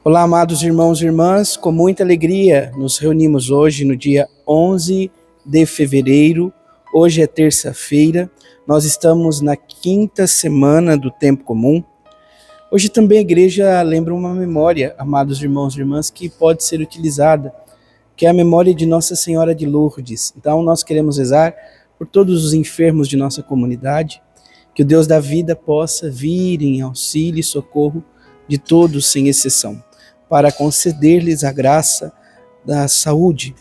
Olá, amados irmãos e irmãs, com muita alegria nos reunimos hoje no dia 11 de fevereiro, hoje é terça-feira, nós estamos na quinta semana do tempo comum. Hoje também a igreja lembra uma memória, amados irmãos e irmãs, que pode ser utilizada, que é a memória de Nossa Senhora de Lourdes. Então nós queremos rezar por todos os enfermos de nossa comunidade, que o Deus da vida possa vir em auxílio e socorro de todos sem exceção, para conceder-lhes a graça da saúde.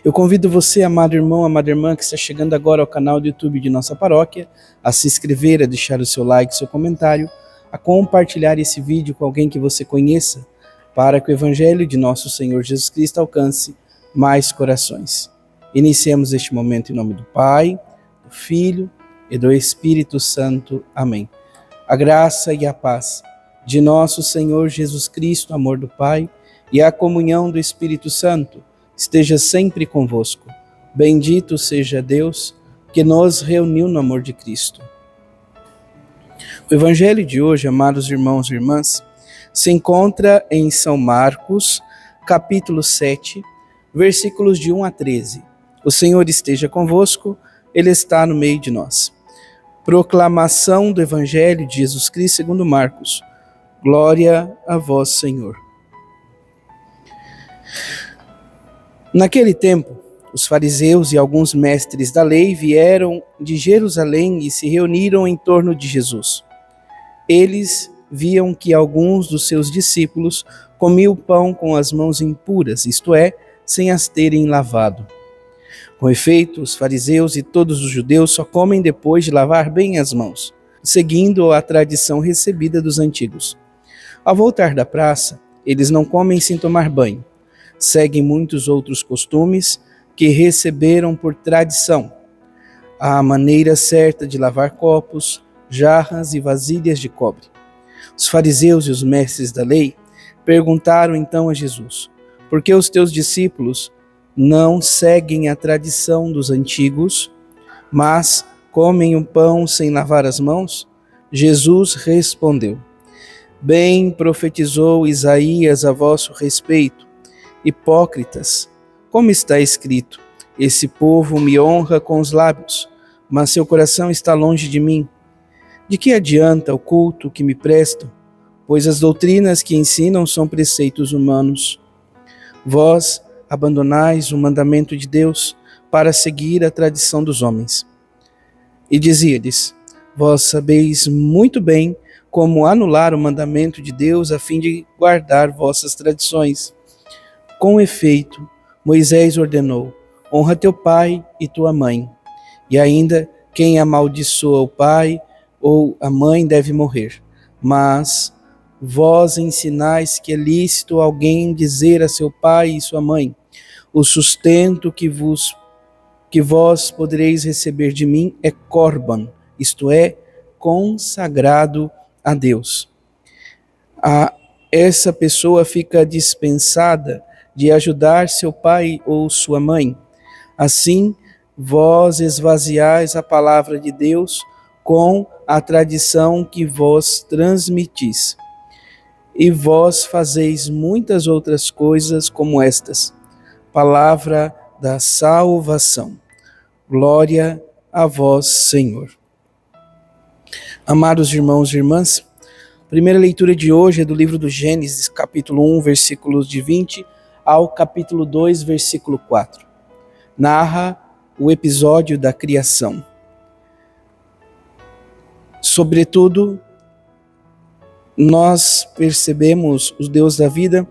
Eu convido você, amado irmão, amada irmã, que está chegando agora ao canal do YouTube de nossa paróquia, a se inscrever, a deixar o seu like, seu comentário, a compartilhar esse vídeo com alguém que você conheça, para que o Evangelho de nosso Senhor Jesus Cristo alcance mais corações. Iniciemos este momento em nome do Pai, do Filho e do Espírito Santo. Amém. A graça e a paz de nosso Senhor Jesus Cristo, amor do Pai, e a comunhão do Espírito Santo esteja sempre convosco. Bendito seja Deus que nos reuniu no amor de Cristo. O Evangelho de hoje, amados irmãos e irmãs, se encontra em São Marcos, capítulo 7, versículos de 1 a 13. O Senhor esteja convosco, Ele está no meio de nós. Proclamação do Evangelho de Jesus Cristo segundo Marcos. Glória a vós, Senhor. Naquele tempo, os fariseus e alguns mestres da lei vieram de Jerusalém e se reuniram em torno de Jesus. Eles viam que alguns dos seus discípulos comiam pão com as mãos impuras, isto é, sem as terem lavado. Com efeito, os fariseus e todos os judeus só comem depois de lavar bem as mãos, seguindo a tradição recebida dos antigos. Ao voltar da praça, eles não comem sem tomar banho. Seguem muitos outros costumes que receberam por tradição. A maneira certa de lavar copos, jarras e vasilhas de cobre. Os fariseus e os mestres da lei perguntaram então a Jesus: por que os teus discípulos não seguem a tradição dos antigos, mas comem o pão sem lavar as mãos? Jesus respondeu: bem profetizou Isaías a vosso respeito, hipócritas, como está escrito: esse povo me honra com os lábios, mas seu coração está longe de mim. De que adianta o culto que me prestam? Pois as doutrinas que ensinam são preceitos humanos. Vós abandonais o mandamento de Deus para seguir a tradição dos homens. E dizia-lhes: vós sabeis muito bem como anular o mandamento de Deus a fim de guardar vossas tradições. Com efeito, Moisés ordenou: honra teu pai e tua mãe. E ainda, quem amaldiçoa o pai ou a mãe deve morrer. Mas vós ensinais que é lícito alguém dizer a seu pai e sua mãe: o sustento que vós podereis receber de mim é corban, isto é, consagrado a Deus. Essa pessoa fica dispensada de ajudar seu pai ou sua mãe. Assim, vós esvaziais a palavra de Deus com a tradição que vós transmitis. E vós fazeis muitas outras coisas como estas. Palavra da salvação. Glória a vós, Senhor. Amados irmãos e irmãs, a primeira leitura de hoje é do livro do Gênesis, capítulo 1, versículos de 20 ao capítulo 2, versículo 4. Narra o episódio da criação. Sobretudo, nós percebemos o Deus da vida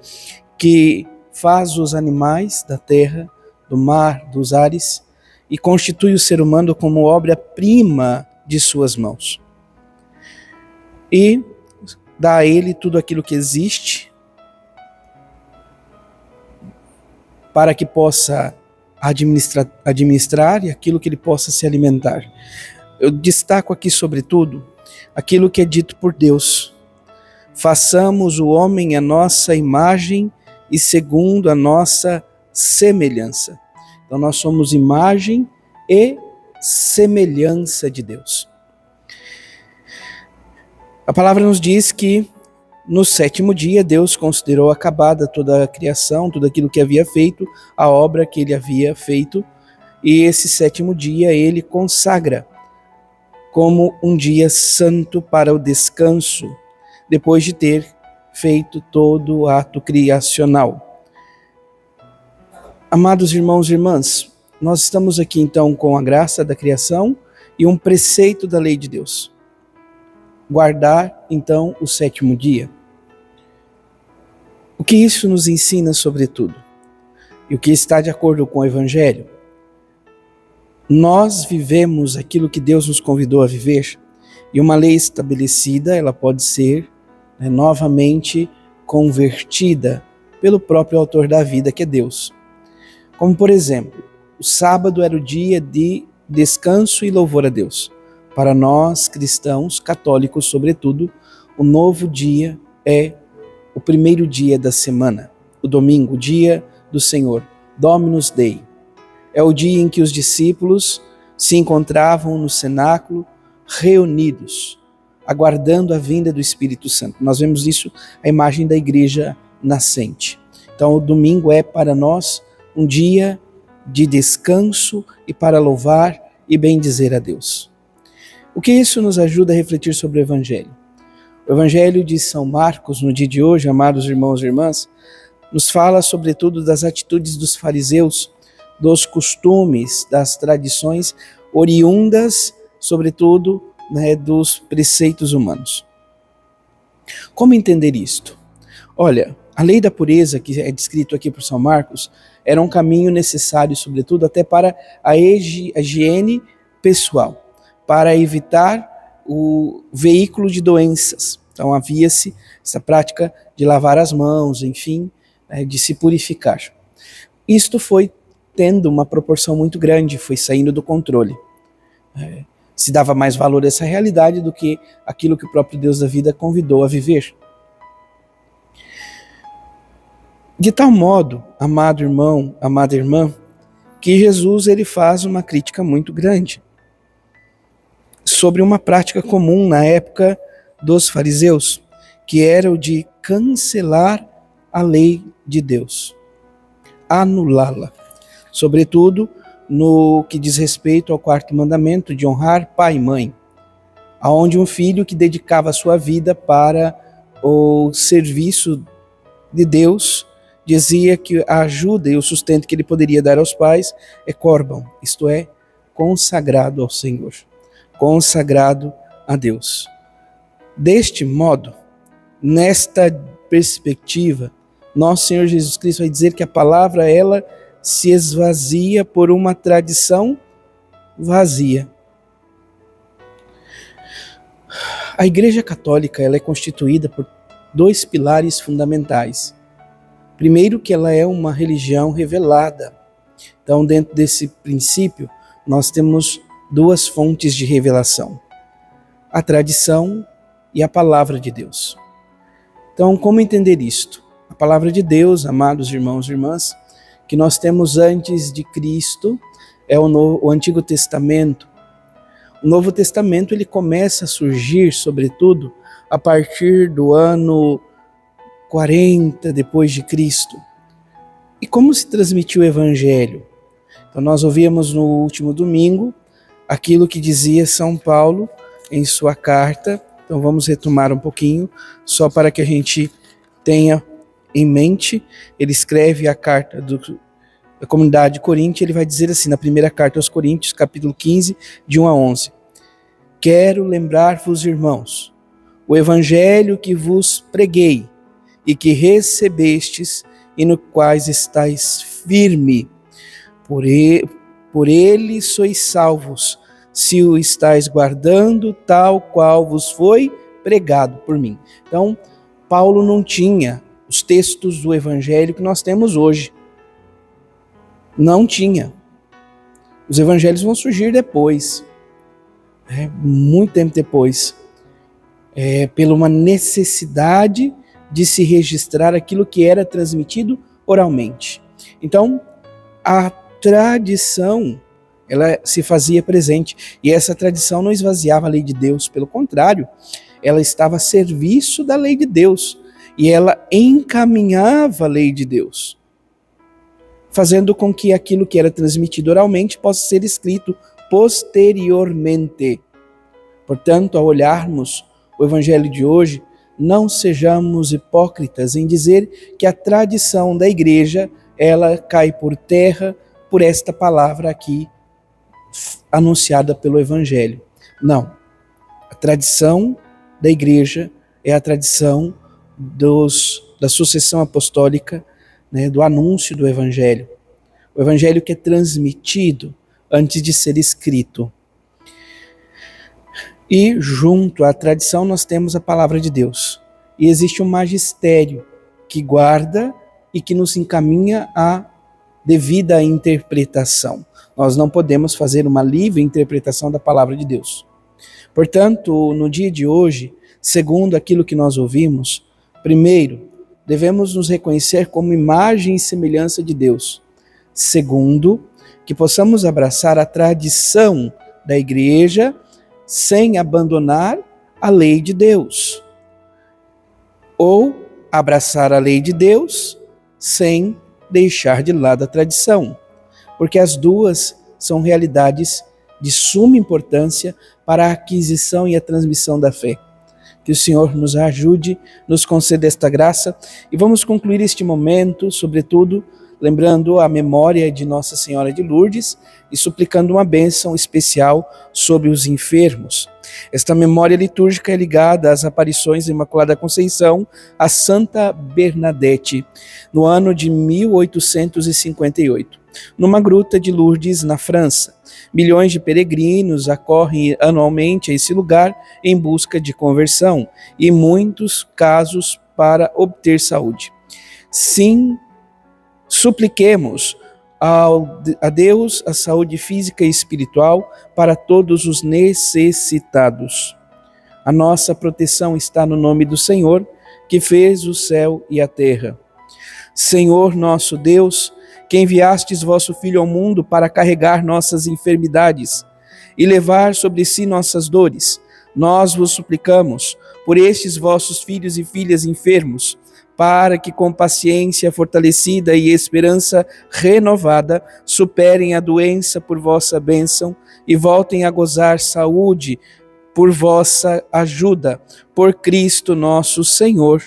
que faz os animais da terra, do mar, dos ares e constitui o ser humano como obra-prima de suas mãos. E dá a ele tudo aquilo que existe para que possa administrar e aquilo que ele possa se alimentar. Eu destaco aqui, sobretudo, aquilo que é dito por Deus. Façamos o homem à nossa imagem e segundo a nossa semelhança. Então nós somos imagem e semelhança de Deus. A palavra nos diz que No sétimo dia, Deus considerou acabada toda a criação, tudo aquilo que havia feito, a obra que ele havia feito, e esse sétimo dia ele consagra como um dia santo para o descanso, depois de ter feito todo o ato criacional. Amados irmãos e irmãs, nós estamos aqui então com a graça da criação e um preceito da lei de Deus. Guardar então o sétimo dia. O que isso nos ensina sobretudo? E o que está de acordo com o Evangelho? Nós vivemos aquilo que Deus nos convidou a viver, e uma lei estabelecida, ela pode ser novamente convertida pelo próprio autor da vida, que é Deus. Como, por exemplo, o sábado era o dia de descanso e louvor a Deus. Para nós, cristãos, católicos sobretudo, o novo dia é o primeiro dia da semana, o domingo, o dia do Senhor, Dominus Dei. É o dia em que os discípulos se encontravam no cenáculo, reunidos, aguardando a vinda do Espírito Santo. Nós vemos isso, a imagem da igreja nascente. Então, o domingo é para nós um dia de descanso e para louvar e bendizer a Deus. O que isso nos ajuda a refletir sobre o Evangelho? O Evangelho de São Marcos, no dia de hoje, amados irmãos e irmãs, nos fala sobretudo das atitudes dos fariseus, dos costumes, das tradições oriundas, sobretudo, dos preceitos humanos. Como entender isto? Olha, a lei da pureza, que é descrito aqui por São Marcos, era um caminho necessário, sobretudo, até para a higiene pessoal, para evitar o veículo de doenças. Então havia-se essa prática de lavar as mãos, enfim, de se purificar. Isto foi tendo uma proporção muito grande, foi saindo do controle. Se dava mais valor a essa realidade do que aquilo que o próprio Deus da vida convidou a viver. De tal modo, amado irmão, amada irmã, que Jesus ele faz uma crítica muito grande sobre uma prática comum na época dos fariseus, que era o de cancelar a lei de Deus, anulá-la, sobretudo no que diz respeito ao quarto mandamento de honrar pai e mãe, aonde um filho que dedicava a sua vida para o serviço de Deus dizia que a ajuda e o sustento que ele poderia dar aos pais é córban, isto é, consagrado ao Senhor, consagrado a Deus. Deste modo, nesta perspectiva, nosso Senhor Jesus Cristo vai dizer que a palavra, ela se esvazia por uma tradição vazia. A Igreja Católica, ela é constituída por dois pilares fundamentais. Primeiro, que ela é uma religião revelada. Então, dentro desse princípio, nós temos duas fontes de revelação: a tradição e a palavra de Deus. Então, como entender isto? A palavra de Deus, amados irmãos e irmãs, que nós temos antes de Cristo, é o Antigo Testamento. O Novo Testamento ele começa a surgir, sobretudo, a partir do ano 40 depois de Cristo. E como se transmitiu o Evangelho? Então nós ouvíamos no último domingo aquilo que dizia São Paulo em sua carta. Então vamos retomar um pouquinho, só para que a gente tenha em mente. Ele escreve a carta da comunidade de Corinto, ele vai dizer assim, na primeira carta aos Coríntios, capítulo 15, de 1 a 11. Quero lembrar-vos, irmãos, o evangelho que vos preguei e que recebestes e no quais estáis firme. Por ele sois salvos, se o estáis guardando, tal qual vos foi pregado por mim. Então, Paulo não tinha os textos do evangelho que nós temos hoje. Não tinha. Os evangelhos vão surgir depois, muito tempo depois, pela uma necessidade de se registrar aquilo que era transmitido oralmente. Então, a tradição, ela se fazia presente, e essa tradição não esvaziava a lei de Deus, pelo contrário, ela estava a serviço da lei de Deus e ela encaminhava a lei de Deus, fazendo com que aquilo que era transmitido oralmente possa ser escrito posteriormente. Portanto, ao olharmos o Evangelho de hoje, não sejamos hipócritas em dizer que a tradição da igreja, ela cai por terra por esta palavra aqui anunciada pelo Evangelho. Não. A tradição da igreja é a tradição da sucessão apostólica, né, do anúncio do Evangelho. O Evangelho que é transmitido antes de ser escrito. E junto à tradição nós temos a palavra de Deus. E existe um magistério que guarda e que nos encaminha à devida interpretação. Nós não podemos fazer uma livre interpretação da palavra de Deus. Portanto, no dia de hoje, segundo aquilo que nós ouvimos, primeiro, devemos nos reconhecer como imagem e semelhança de Deus. Segundo, que possamos abraçar a tradição da igreja sem abandonar a lei de Deus. Ou abraçar a lei de Deus sem deixar de lado a tradição. Porque as duas são realidades de suma importância para a aquisição e a transmissão da fé. Que o Senhor nos ajude, nos conceda esta graça e vamos concluir este momento, sobretudo, lembrando a memória de Nossa Senhora de Lourdes e suplicando uma bênção especial sobre os enfermos. Esta memória litúrgica é ligada às aparições da Imaculada Conceição a Santa Bernadette, no ano de 1858, numa gruta de Lourdes, na França. Milhões de peregrinos acorrem anualmente a esse lugar em busca de conversão e muitos casos para obter saúde. Sim, supliquemos a Deus a saúde física e espiritual para todos os necessitados. A nossa proteção está no nome do Senhor, que fez o céu e a terra. Senhor nosso Deus, que enviastes vosso Filho ao mundo para carregar nossas enfermidades e levar sobre si nossas dores, nós vos suplicamos por estes vossos filhos e filhas enfermos, para que com paciência fortalecida e esperança renovada superem a doença por vossa bênção e voltem a gozar saúde por vossa ajuda, por Cristo nosso Senhor.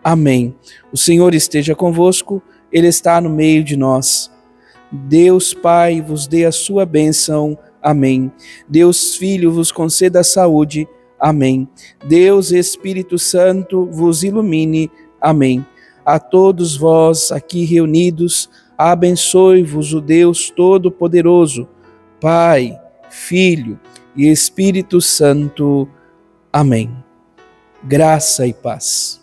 Amém. O Senhor esteja convosco, Ele está no meio de nós. Deus Pai vos dê a sua bênção. Amém. Deus Filho vos conceda a saúde. Amém. Deus Espírito Santo vos ilumine. Amém. A todos vós aqui reunidos, abençoe-vos o Deus Todo-Poderoso, Pai, Filho e Espírito Santo. Amém. Graça e paz.